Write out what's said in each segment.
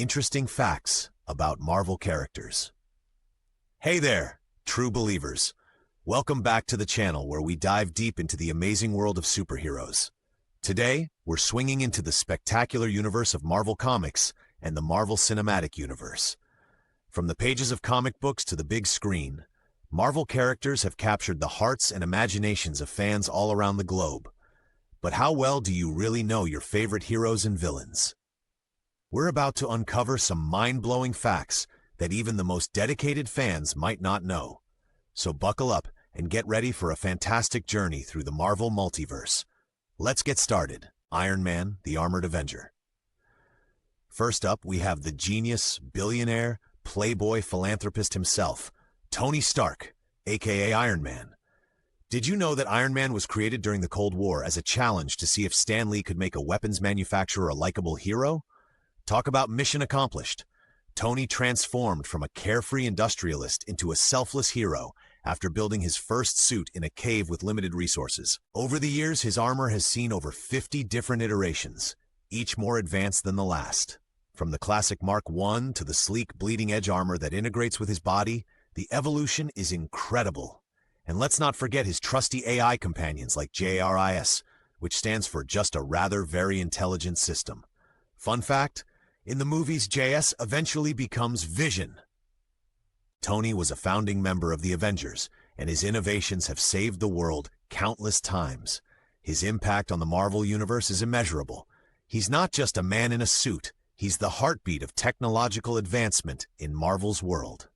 Interesting facts about Marvel characters. Hey there, true believers. Welcome back to the channel where we dive deep into the amazing world of superheroes. Today, we're swinging into the spectacular universe of Marvel Comics and the Marvel Cinematic Universe. From the pages of comic books to the big screen, Marvel characters have captured the hearts and imaginations of fans all around the globe. But how well do you really know your favorite heroes and villains? We're about to uncover some mind-blowing facts that even the most dedicated fans might not know. So buckle up and get ready for a fantastic journey through the Marvel multiverse. Let's get started. Iron Man, the Armored Avenger. First up, we have the genius, billionaire, playboy philanthropist himself, Tony Stark, aka Iron Man. Did you know that Iron Man was created during the Cold War as a challenge to see if Stan Lee could make a weapons manufacturer a likable hero? Talk about mission accomplished. Tony transformed from a carefree industrialist into a selfless hero after building his first suit in a cave with limited resources. Over the years, his armor has seen over 50 different iterations, each more advanced than the last. From the classic Mark I to the sleek, bleeding-edge armor that integrates with his body, the evolution is incredible. And let's not forget his trusty AI companions like JRIS, which stands for Just a Rather Very Intelligent System. Fun fact, in the movies, JS eventually becomes Vision. Tony was a founding member of the Avengers, and his innovations have saved the world countless times. His impact on the Marvel Universe is immeasurable. He's not just a man in a suit, he's the heartbeat of technological advancement in Marvel's world.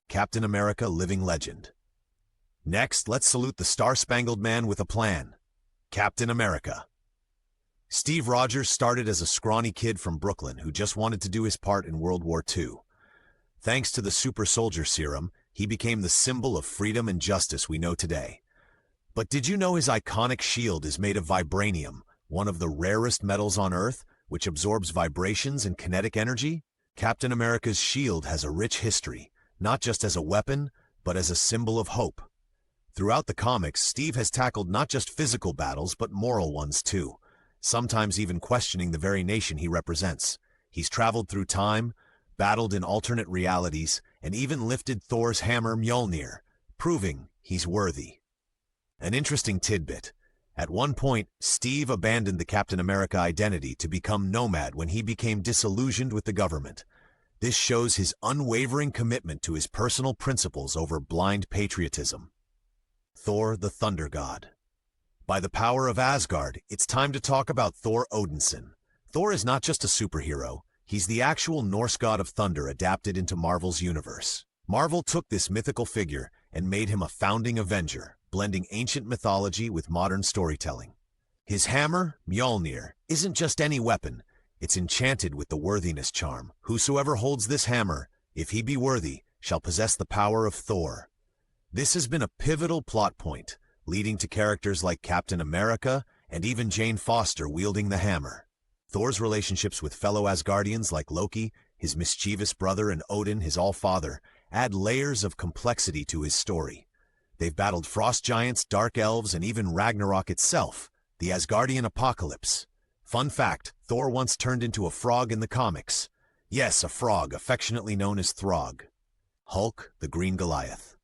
Captain America, living legend. Next, let's salute the Star-Spangled Man with a plan, Captain America. Steve Rogers started as a scrawny kid from Brooklyn who just wanted to do his part in World War II. Thanks to the super soldier serum, he became the symbol of freedom and justice we know today. But did you know his iconic shield is made of vibranium, one of the rarest metals on Earth, which absorbs vibrations and kinetic energy? Captain America's shield has a rich history, not just as a weapon, but as a symbol of hope. Throughout the comics, Steve has tackled not just physical battles, but moral ones too, sometimes even questioning the very nation he represents. He's traveled through time, battled in alternate realities, and even lifted Thor's hammer Mjolnir, proving he's worthy. An interesting tidbit. At one point, Steve abandoned the Captain America identity to become Nomad when he became disillusioned with the government. This shows his unwavering commitment to his personal principles over blind patriotism. Thor, the Thunder God. By the power of Asgard, it's time to talk about Thor Odinson. Thor is not just a superhero, he's the actual Norse god of thunder adapted into Marvel's universe. Marvel took this mythical figure and made him a founding Avenger, blending ancient mythology with modern storytelling. His hammer, Mjolnir, isn't just any weapon, it's enchanted with the worthiness charm. Whosoever holds this hammer, if he be worthy, shall possess the power of Thor. This has been a pivotal plot point, leading to characters like Captain America and even Jane Foster wielding the hammer. Thor's relationships with fellow Asgardians like Loki, his mischievous brother, and Odin, his all-father, add layers of complexity to his story. They've battled frost giants, dark elves, and even Ragnarok itself, the Asgardian apocalypse. Fun fact, Thor once turned into a frog in the comics. Yes, a frog, affectionately known as Throg. Hulk, the Green Goliath.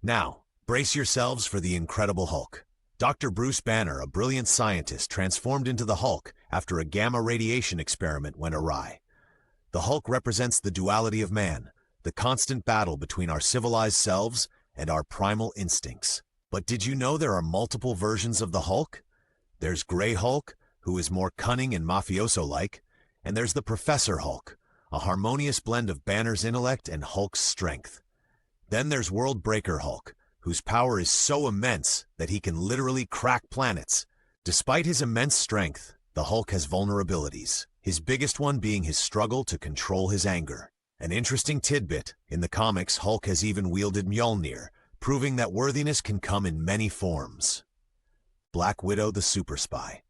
Now, brace yourselves for the Incredible Hulk. Dr. Bruce Banner, a brilliant scientist, transformed into the Hulk after a gamma radiation experiment went awry. The Hulk represents the duality of man, the constant battle between our civilized selves and our primal instincts. But did you know there are multiple versions of the Hulk? There's Grey Hulk, who is more cunning and mafioso-like, and there's the Professor Hulk, a harmonious blend of Banner's intellect and Hulk's strength. Then there's World Breaker Hulk, whose power is so immense that he can literally crack planets. Despite his immense strength, the Hulk has vulnerabilities, his biggest one being his struggle to control his anger. An interesting tidbit, in the comics, Hulk has even wielded Mjolnir, proving that worthiness can come in many forms. Black Widow, the super spy.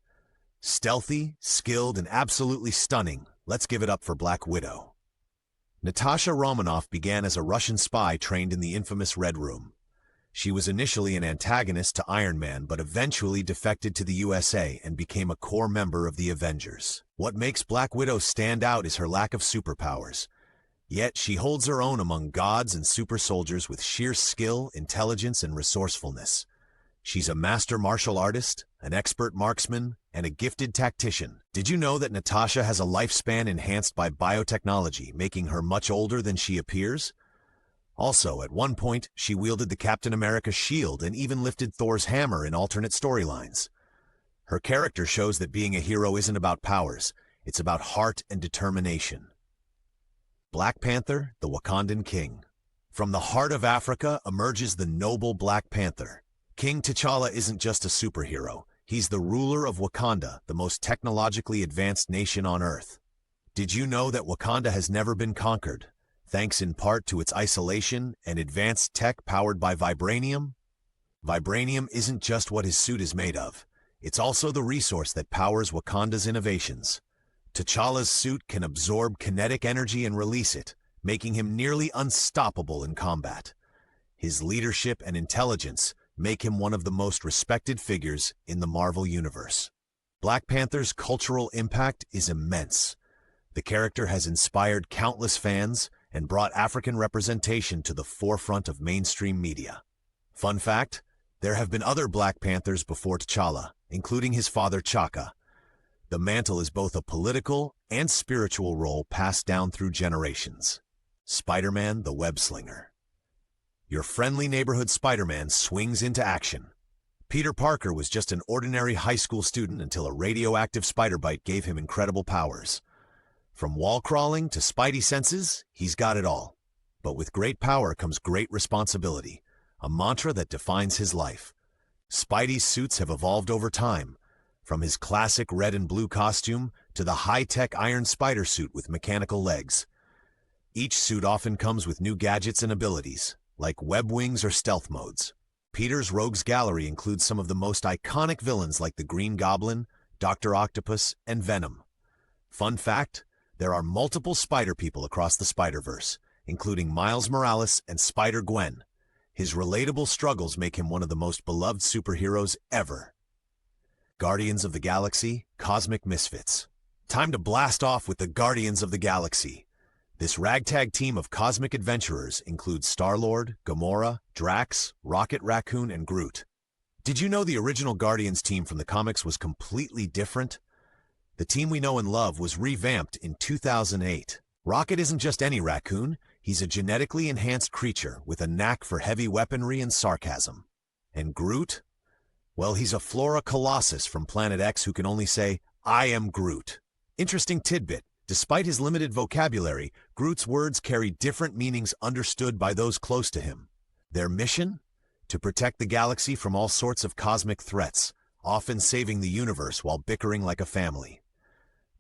Stealthy, skilled, and absolutely stunning, let's give it up for Black Widow. Natasha Romanoff began as a Russian spy trained in the infamous Red Room. She was initially an antagonist to Iron Man, but eventually defected to the USA and became a core member of the Avengers. What makes Black Widow stand out is her lack of superpowers. Yet she holds her own among gods and super soldiers with sheer skill, intelligence, and resourcefulness. She's a master martial artist, an expert marksman, and a gifted tactician. Did you know that Natasha has a lifespan enhanced by biotechnology, making her much older than she appears? Also, at one point, she wielded the Captain America shield and even lifted Thor's hammer in alternate storylines. Her character shows that being a hero isn't about powers, it's about heart and determination. Black Panther, the Wakandan King. From the heart of Africa emerges the noble Black Panther. King T'Challa isn't just a superhero, he's the ruler of Wakanda, the most technologically advanced nation on Earth. Did you know that Wakanda has never been conquered, thanks in part to its isolation and advanced tech powered by vibranium? Vibranium isn't just what his suit is made of, it's also the resource that powers Wakanda's innovations. T'Challa's suit can absorb kinetic energy and release it, making him nearly unstoppable in combat. His leadership and intelligence make him one of the most respected figures in the Marvel Universe. Black Panther's cultural impact is immense. The character has inspired countless fans and brought African representation to the forefront of mainstream media. Fun fact, there have been other Black Panthers before T'Challa, including his father T'Chaka. The mantle is both a political and spiritual role passed down through generations. Spider-Man the Web Slinger. Your friendly neighborhood Spider-Man swings into action. Peter Parker was just an ordinary high school student until a radioactive spider bite gave him incredible powers. From wall crawling to spidey senses, he's got it all. But with great power comes great responsibility, a mantra that defines his life. Spidey's suits have evolved over time, from his classic red and blue costume to the high-tech iron spider suit with mechanical legs. Each suit often comes with new gadgets and abilities, like web wings or stealth modes. Peter's Rogues Gallery includes some of the most iconic villains like the Green Goblin, Dr. Octopus, and Venom. Fun fact, there are multiple Spider-People across the Spider-Verse, including Miles Morales and Spider-Gwen. His relatable struggles make him one of the most beloved superheroes ever. Guardians of the Galaxy, Cosmic Misfits. Time to blast off with the Guardians of the Galaxy. This ragtag team of cosmic adventurers includes Star-Lord, Gamora, Drax, Rocket Raccoon, and Groot. Did you know the original Guardians team from the comics was completely different? The team we know and love was revamped in 2008. Rocket isn't just any raccoon, he's a genetically enhanced creature with a knack for heavy weaponry and sarcasm. And Groot? Well, he's a Flora Colossus from Planet X who can only say, "I am Groot." Interesting tidbit. Despite his limited vocabulary, Groot's words carry different meanings understood by those close to him. Their mission? To protect the galaxy from all sorts of cosmic threats, often saving the universe while bickering like a family.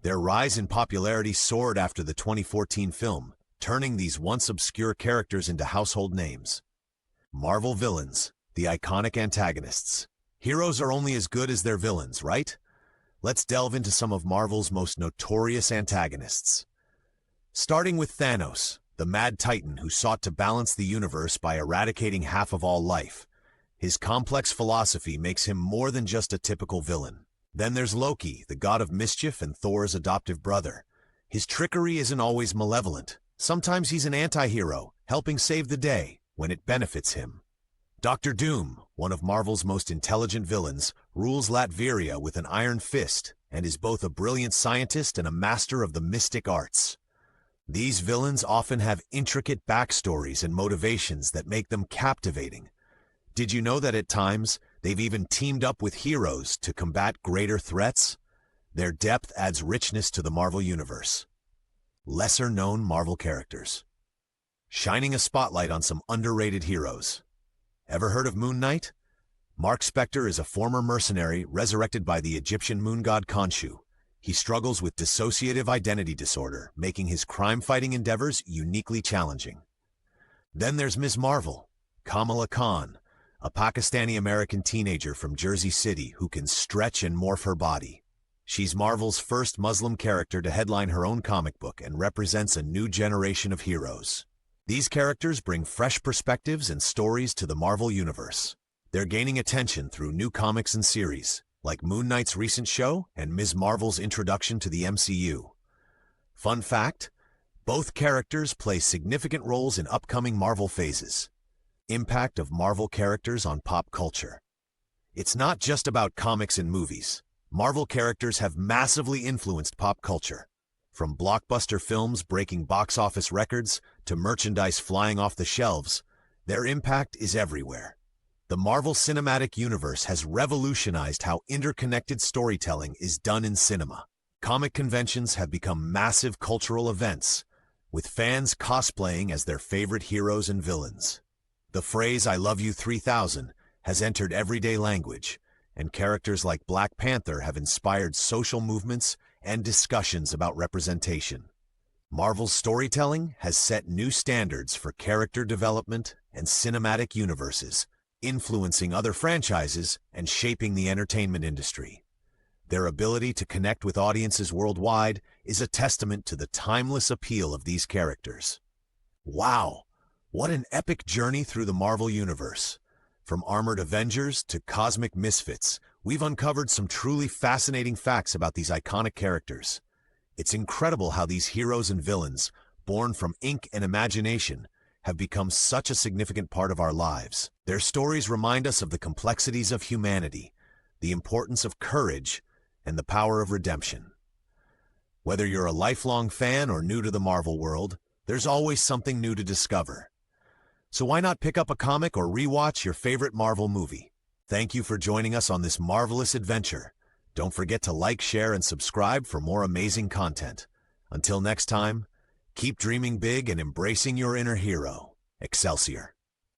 Their rise in popularity soared after the 2014 film, turning these once obscure characters into household names. Marvel villains, the iconic antagonists. Heroes are only as good as their villains, right? Let's delve into some of Marvel's most notorious antagonists. Starting with Thanos, the Mad Titan who sought to balance the universe by eradicating half of all life. His complex philosophy makes him more than just a typical villain. Then there's Loki, the god of mischief and Thor's adoptive brother. His trickery isn't always malevolent. Sometimes he's an anti-hero, helping save the day when it benefits him. Dr. Doom, one of Marvel's most intelligent villains, rules Latveria with an iron fist and is both a brilliant scientist and a master of the mystic arts. These villains often have intricate backstories and motivations that make them captivating. Did you know that at times, they've even teamed up with heroes to combat greater threats? Their depth adds richness to the Marvel Universe. Lesser-known Marvel characters. Shining a spotlight on some underrated heroes. Ever heard of Moon Knight? Mark Spector is a former mercenary resurrected by the Egyptian moon god Khonshu. He struggles with dissociative identity disorder, making his crime-fighting endeavors uniquely challenging. Then there's Ms. Marvel, Kamala Khan, a Pakistani-American teenager from Jersey City who can stretch and morph her body. She's Marvel's first Muslim character to headline her own comic book and represents a new generation of heroes. These characters bring fresh perspectives and stories to the Marvel Universe. They're gaining attention through new comics and series, like Moon Knight's recent show and Ms. Marvel's introduction to the MCU. Fun fact, both characters play significant roles in upcoming Marvel phases. Impact of Marvel characters on pop culture. It's not just about comics and movies. Marvel characters have massively influenced pop culture. From blockbuster films breaking box office records to merchandise flying off the shelves, their impact is everywhere. The Marvel Cinematic Universe has revolutionized how interconnected storytelling is done in cinema. Comic conventions have become massive cultural events, with fans cosplaying as their favorite heroes and villains. The phrase "I love you 3000" has entered everyday language, and characters like Black Panther have inspired social movements and discussions about representation. Marvel's storytelling has set new standards for character development and cinematic universes, influencing other franchises and shaping the entertainment industry. Their ability to connect with audiences worldwide is a testament to the timeless appeal of these characters. Wow, what an epic journey through the Marvel Universe! From armored Avengers to cosmic misfits, we've uncovered some truly fascinating facts about these iconic characters. It's incredible how these heroes and villains, born from ink and imagination, have become such a significant part of our lives. Their stories remind us of the complexities of humanity, the importance of courage, and the power of redemption. Whether you're a lifelong fan or new to the Marvel world, there's always something new to discover. So why not pick up a comic or rewatch your favorite Marvel movie? Thank you for joining us on this marvelous adventure. Don't forget to like, share, and subscribe for more amazing content. Until next time, keep dreaming big and embracing your inner hero. Excelsior.